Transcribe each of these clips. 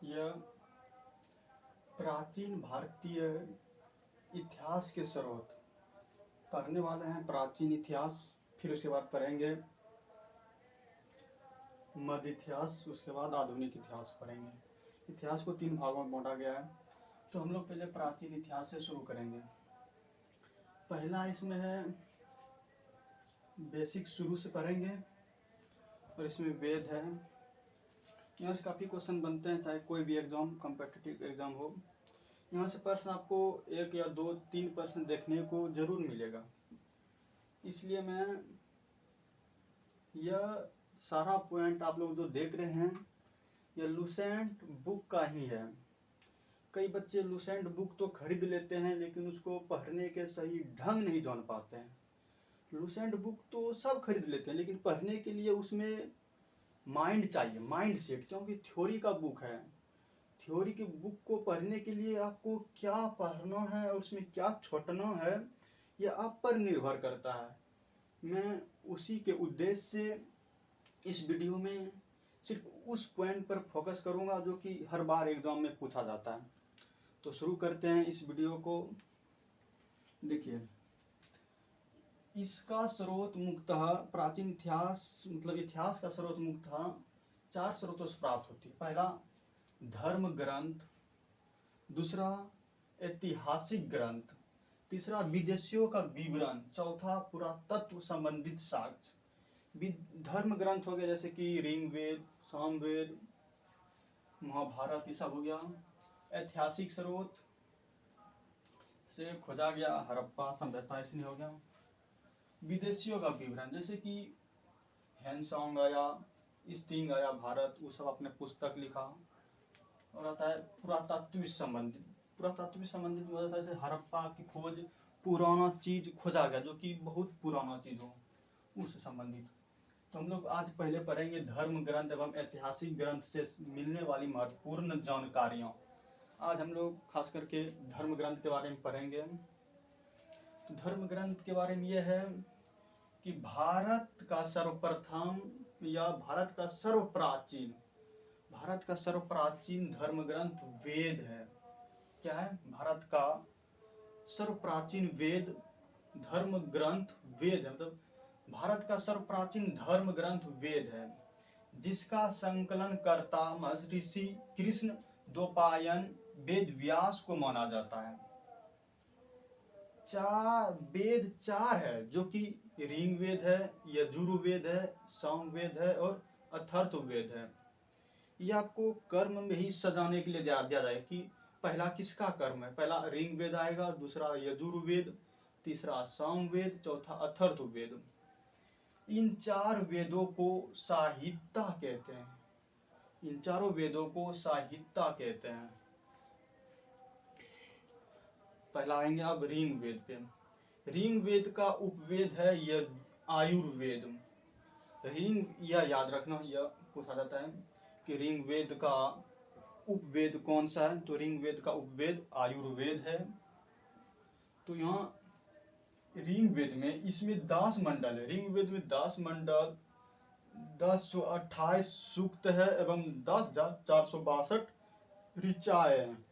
यह प्राचीन भारतीय इतिहास के स्रोत पढ़ने वाले हैं। प्राचीन इतिहास, फिर उसके बाद पढ़ेंगे मध्य इतिहास, उसके बाद आधुनिक इतिहास पढ़ेंगे। इतिहास को 3 भागों में बांटा गया है। तो हम लोग पहले प्राचीन इतिहास से शुरू करेंगे। पहला इसमें है बेसिक, शुरू से पढ़ेंगे, और इसमें वेद है। यहाँ से काफ़ी क्वेश्चन बनते हैं, चाहे कोई भी एग्जाम, कॉम्पिटिटिव एग्जाम हो। यहाँ से प्रश्न आपको 1 या 2, 3 प्रश्न देखने को जरूर मिलेगा। इसलिए मैं यह सारा पॉइंट आप लोग जो देख रहे हैं, यह लुसेंट बुक का ही है। कई बच्चे लुसेंट बुक तो खरीद लेते हैं, लेकिन उसको पढ़ने के सही ढंग नहीं जान पाते हैं। लुसेंट बुक तो सब खरीद लेते हैं, लेकिन पढ़ने के लिए उसमें माइंड चाहिए, माइंड सेट, क्योंकि थ्योरी का बुक है। थ्योरी की बुक को पढ़ने के लिए आपको क्या पढ़ना है और उसमें क्या छोड़ना है, यह आप पर निर्भर करता है। मैं उसी के उद्देश्य से इस वीडियो में सिर्फ उस पॉइंट पर फोकस करूंगा जो कि हर बार एग्जाम में पूछा जाता है। तो शुरू करते हैं इस वीडियो को। देखिए, इसका स्रोत मुख्यतः प्राचीन इतिहास, मतलब इतिहास का स्रोत मुख्यतः 4 स्रोतों से प्राप्त होती है। पहला धर्म ग्रंथ, दूसरा ऐतिहासिक ग्रंथ, तीसरा विदेशियों का विवरण, चौथा पुरातत्व संबंधित साक्ष्य। धर्म ग्रंथ हो गया जैसे कि ऋग्वेद, सामवेद, महाभारत, ये सब हो गया। ऐतिहासिक स्रोत से खोजा गया हड़प्पा सभ्यता, इसलिए हो गया। विदेशियों का विवरण जैसे कि हैंसोंग आया, स्टिंग आया भारत, वो सब अपने पुस्तक लिखा। और आता है पुरातत्व संबंधित। पुरातत्व संबंधित हो जाता है जैसे हड़प्पा की खोज, पुराना चीज खोजा गया जो कि बहुत पुराना चीज हो, उससे संबंधित। तो हम लोग आज पहले पढ़ेंगे धर्म ग्रंथ एवं ऐतिहासिक ग्रंथ से मिलने वाली महत्वपूर्ण जानकारियाँ। आज हम लोग खास करके धर्म ग्रंथ के बारे में पढ़ेंगे। तो धर्म ग्रंथ के बारे में यह है कि भारत का सर्वप्रथम या भारत का सर्वप्राचीन धर्म ग्रंथ वेद है। क्या है? भारत का सर्वप्राचीन वेद धर्म ग्रंथ वेद है। मतलब भारत का सर्वप्राचीन धर्म ग्रंथ वेद है, जिसका संकलन करता महर्षि कृष्ण द्वैपायन वेद व्यास को माना जाता है। वेद 4 है, जो कि ऋग्वेद है, यजुर्वेद है, सामवेद है और अथर्ववेद है। ये आपको कर्म में ही सजाने के लिए दिया जाए कि पहला किसका कर्म है। पहला ऋग्वेद आएगा, दूसरा यजुर्वेद, तीसरा सामवेद, चौथा अथर्ववेद। इन 4 वेदों को साहित्य कहते हैं। इन चारों वेदों को साहित्य कहते हैं। पहला आएंगे अब ऋग्वेद पे। ऋग्वेद का उपवेद है आयुर्वेद। यह याद रखना, यह पूछा जाता है कि ऋग्वेद का उपवेद कौन सा है। तो ऋग्वेद का उपवेद आयुर्वेद है। तो यहाँ ऋग्वेद में इसमें 10 मंडल है। ऋग्वेद में 10 मंडल, 1028 सूक्त है एवं 10,462 ऋचाएं हैं।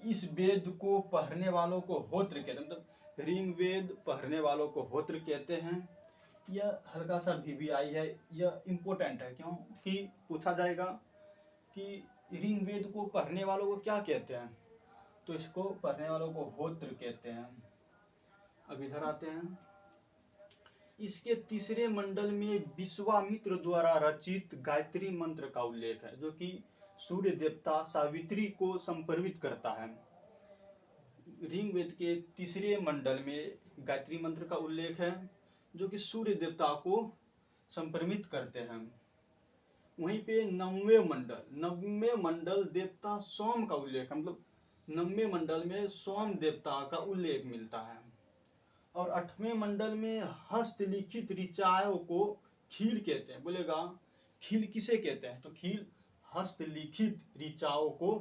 इस वेद को पढ़ने वालों को होत्र कहते हैं। मतलब ऋग्वेद पढ़ने वालों को होत्र कहते हैं। यह हल्का सा VVI है, यह इम्पोर्टेंट है क्योंकि पूछा जाएगा कि ऋग्वेद को पढ़ने वालों को क्या कहते हैं। तो इसको पढ़ने वालों को होत्र कहते हैं। अब इधर आते हैं। इसके तीसरे मंडल में विश्वामित्र द्वारा रचित गायत्री मंत्र का उल्लेख है, जो कि सूर्य देवता सावित्री को संपर्वित करता है। ऋग्वेद के तीसरे मंडल में गायत्री मंत्र का उल्लेख है, जो कि सूर्य देवता को संपर्वित करते हैं। वहीं पे 9वें मंडल देवता सोम का उल्लेख, मतलब 9वें मंडल में सोम देवता का उल्लेख मिलता है। और 8वें मंडल में हस्तलिखित ऋचाओं को खील कहते हैं। बोलेगा खील किसे कहते हैं? तो खील हस्तलिखित ऋचाओं को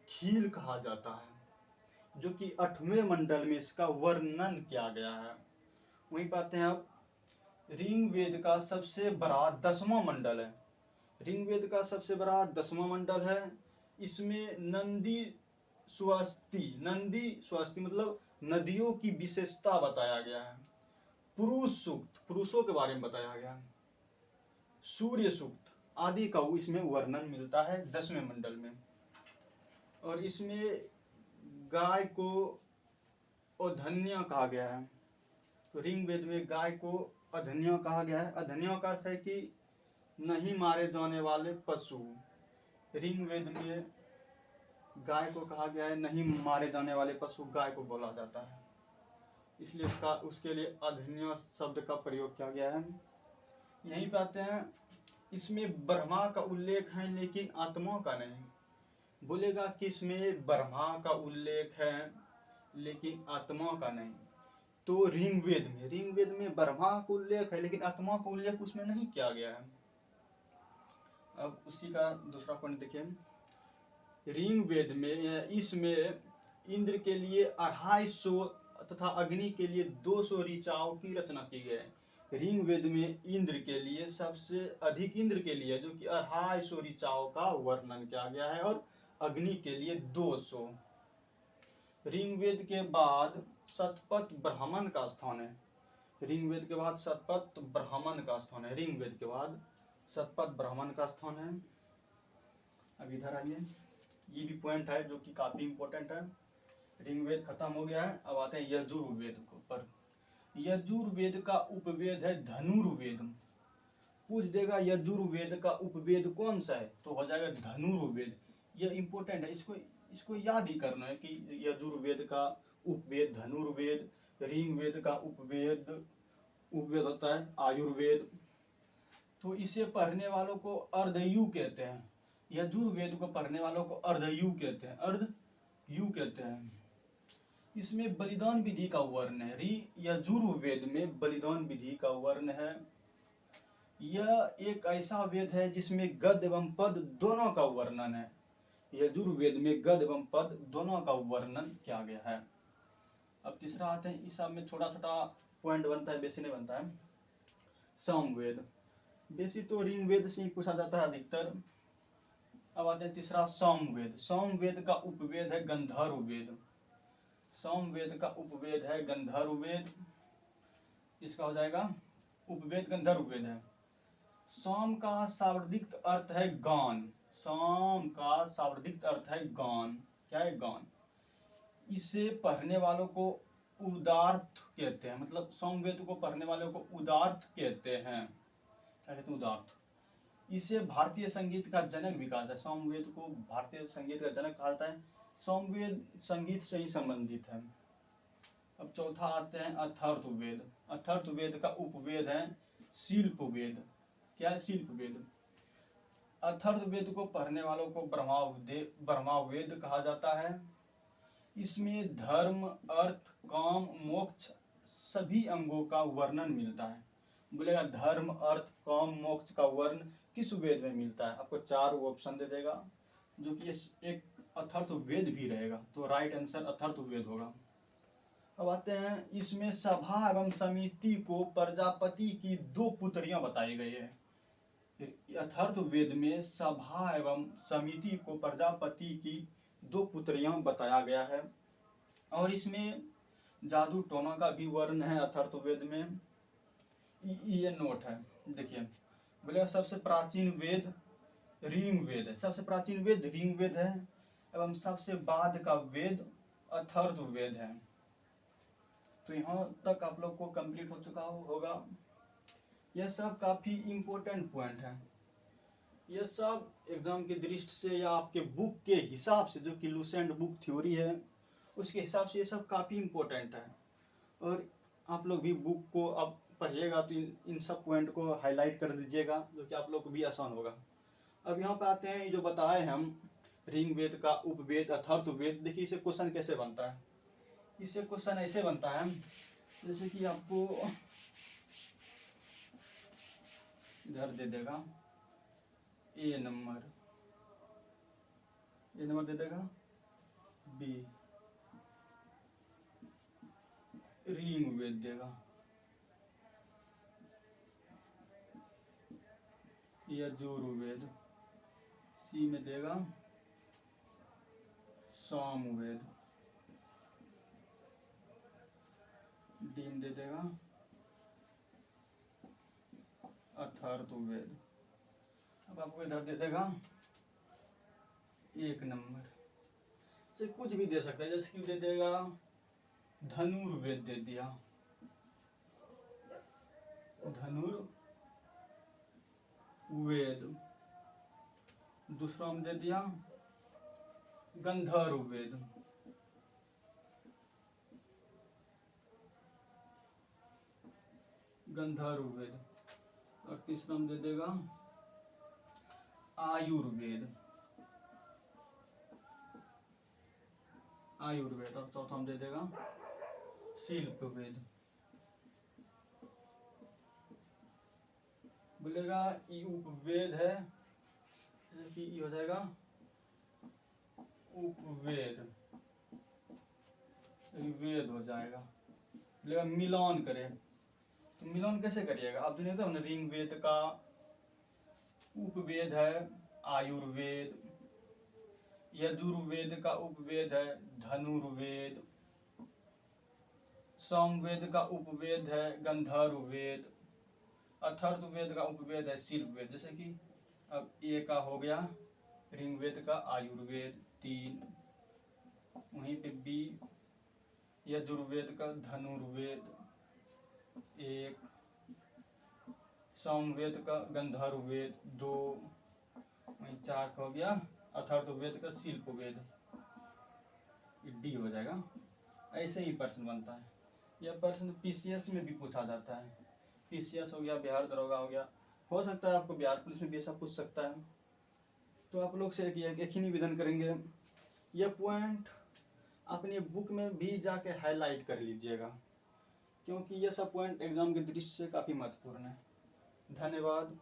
खील कहा जाता है, जो कि 8वें मंडल में इसका वर्णन किया गया है। वहीं पाते हैं अब ऋग्वेद का सबसे बड़ा 10वां मंडल है, ऋग्वेद का सबसे बड़ा 10वां मंडल है। इसमें नंदी स्वस्ति मतलब नदियों की विशेषता बताया गया है। पुरुष सूक्त, पुरुषों के बारे में बताया गया है। सूर्य सूक्त आदि का इसमें वर्णन मिलता है 10वें मंडल में। और इसमें गाय को अधन्य कहा गया है। तो ऋग्वेद में गाय को अधन्य कहा गया है। अधन्य का अर्थ है कि नहीं मारे जाने वाले पशु। ऋग्वेद में गाय को कहा गया है नहीं मारे जाने वाले पशु, गाय को बोला जाता है, इसलिए उसके लिए अधन्य शब्द का प्रयोग किया गया है। यहीं पे आते हैं, इसमें ब्रह्मा का उल्लेख है लेकिन आत्मा का नहीं। बोलेगा कि इसमें ब्रह्मा का उल्लेख है लेकिन आत्मा का नहीं। तो ऋग्वेद में ब्रह्मा का उल्लेख है लेकिन आत्मा का उल्लेख उसमें नहीं किया गया है। अब उसी का दूसरा पॉइंट देखें। ऋग्वेद में इसमें इंद्र के लिए 250 तथा अग्नि के लिए 200 ऋचाओं की रचना की गई है। ऋग्वेद में इंद्र के लिए सबसे अधिक इंद्र के लिए जो कि 250 ऋचाओं का वर्णन किया गया है और अग्नि के लिए 200। ऋग्वेद के बाद शतपथ ब्राह्मण का स्थान है। ऋग्वेद के बाद शतपथ ब्राह्मण का स्थान है। ऋग्वेद के बाद शतपथ ब्राह्मण का स्थान है। अब इधर आइए, ये भी पॉइंट है जो कि काफी इंपॉर्टेंट है। ऋग्वेद खत्म हो गया है, अब आते हैं यजुर्वेद पर। यजुर्वेद का उपवेद है धनुर्वेद। पूछ देगा यजुर्वेद का उपवेद कौन सा है, तो हो जाएगा धनुर्वेद। ये इंपॉर्टेंट है, इसको याद ही करना है कि यजुर्वेद का उपवेद धनुर्वेद। ऋग्वेद का उपवेद होता है आयुर्वेद। तो इसे पढ़ने वालों को अर्धयु कहते हैं। यजुर्वेद को पढ़ने वालों को अर्धयु कहते हैं। इसमें बलिदान विधि का वर्ण है। यजुर्वेद में बलिदान विधि का वर्ण है। यह एक ऐसा वेद है जिसमें गद्य एवं पद दोनों का वर्णन है। यजुर्वेद में गद्य एवं पद दोनों का वर्णन किया गया है। अब तीसरा आते हैं, इस सब में छोटा छोटा पॉइंट बनता है, बेसी नहीं बनता है। सामवेद, बेसी तो ऋग्वेद से ही पूछा जाता है अधिकतर। अब आते हैं तीसरा सामवेद। सामवेद का उपवेद है गंधर्ववेद। सामवेद का उपवेद है गंधर्ववेद। इसका हो जाएगा उपवेद गंधर्ववेद है। साम का शाब्दिक अर्थ है गान। साम का शाब्दिक अर्थ है गान। क्या है? गान। इसे पढ़ने वालों को उदार्थ कहते हैं। मतलब सामवेद को पढ़ने वालों को उदार्थ कहते हैं। क्या कहते हैं? उदार्थ। इसे भारतीय संगीत का जनक भी कहा जाता है। सामवेद को भारतीय संगीत का जनक कहा जाता है। सामवेद संगीत से ही संबंधित है। अब चौथा आते हैं अथर्ववेद। अथर्ववेद का उपवेद है शिल्पवेद। क्या है? शिल्पवेद। अथर्ववेद को पढ़ने वालों को ब्रह्मवेद कहा जाता है। इसमें धर्म, अर्थ, काम, मोक्ष सभी अंगों का वर्णन मिलता है। बोलेगा धर्म, अर्थ, काम, मोक्ष का वर्ण किस वेद में मिलता है? आपको 4 ऑप्शन दे देगा, जो कि एक अथर्ववेद भी रहेगा। तो राइट आंसर अथर्ववेद होगा। अब आते हैं, इसमें सभा एवं समिति को प्रजापति की 2 पुत्रियां बताई गई है। अथर्ववेद में सभा एवं समिति को प्रजापति की 2 पुत्रियां बताया गया है। और इसमें जादू टोना का भी वर्ण है अथर्ववेद में। ये नोट है, देखिए। बोले सबसे प्राचीन वेद ऋग्वेद है। सबसे प्राचीन वेद ऋग्वेद है एवं सबसे बाद का वेद अथर्ववेद है। तो यहाँ तक आप लोग को कंप्लीट हो चुका होगा। यह सब काफ़ी इम्पोर्टेंट पॉइंट है। यह सब एग्जाम की दृष्टि से या आपके बुक के हिसाब से, जो कि लूसेंट बुक थ्योरी है, उसके हिसाब से ये सब काफ़ी इम्पोर्टेंट है। और आप लोग भी बुक को अब पढ़िएगा तो इन सब पॉइंट को हाईलाइट कर दीजिएगा, जो कि आप लोग को भी आसान होगा। अब यहाँ पे आते हैं, जो बताए हम ऋग्वेद का उपवेद अथर्ववेद। देखिए इसे क्वेश्चन कैसे बनता है। इसे क्वेश्चन ऐसे बनता है, जैसे कि आपको इधर दे देगा ए नंबर दे देगा, बी ऋग्वेद देगा, यजुर्वेद, सी में देगा सामवेद, डी में दे देगा अथर्ववेद। अब आपको इधर दे देगा 1 नंबर से कुछ भी दे सकता है, जैसे कि दे देगा धनुर्वेद दे दिया, धनुर्वेद। दूसरा में दे दिया गंधर्ववेद, गंधर्ववेद। और तीसरा में दे देगा आयुर्वेद, आयुर्वेद। और चौथा में दे देगा शिल्पवेद। बोलेगा ये उपवेद है, जैसे कि ये हो जाएगा उपवेद, वेद हो जाएगा। बोलेगा मिलान करें, तो मिलान कैसे करिएगा? आप देखते हो ना, ऋग्वेद का उपवेद है आयुर्वेद, यजुर्वेद का उपवेद है धनुर्वेद, सामवेद का उपवेद है गंधर्ववेद, अथर्ववेद का उपवेद है शिल्पवेद। जैसे कि अब ए का हो गया ऋग्वेद का आयुर्वेद 3, वहीं पे बी यजुर्वेद का धनुर्वेद 1, सामवेद का गंधर्ववेद 2, वहीं 4 का हो गया अथर्ववेद का शिल्पवेद, डी हो जाएगा। ऐसे ही प्रश्न बनता है। यह प्रश्न पीसीएस में भी पूछा जाता है, पीसीएस हो गया, बिहार दरोगा हो गया, हो सकता है आपको बिहार पुलिस में भी ऐसा पूछ सकता है। तो आप लोग से एक ही निवेदन करेंगे, यह पॉइंट अपनी बुक में भी जाके हाईलाइट कर लीजिएगा, क्योंकि यह सब पॉइंट एग्जाम के दृष्टि से काफ़ी महत्वपूर्ण है। धन्यवाद,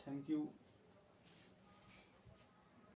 थैंक यू।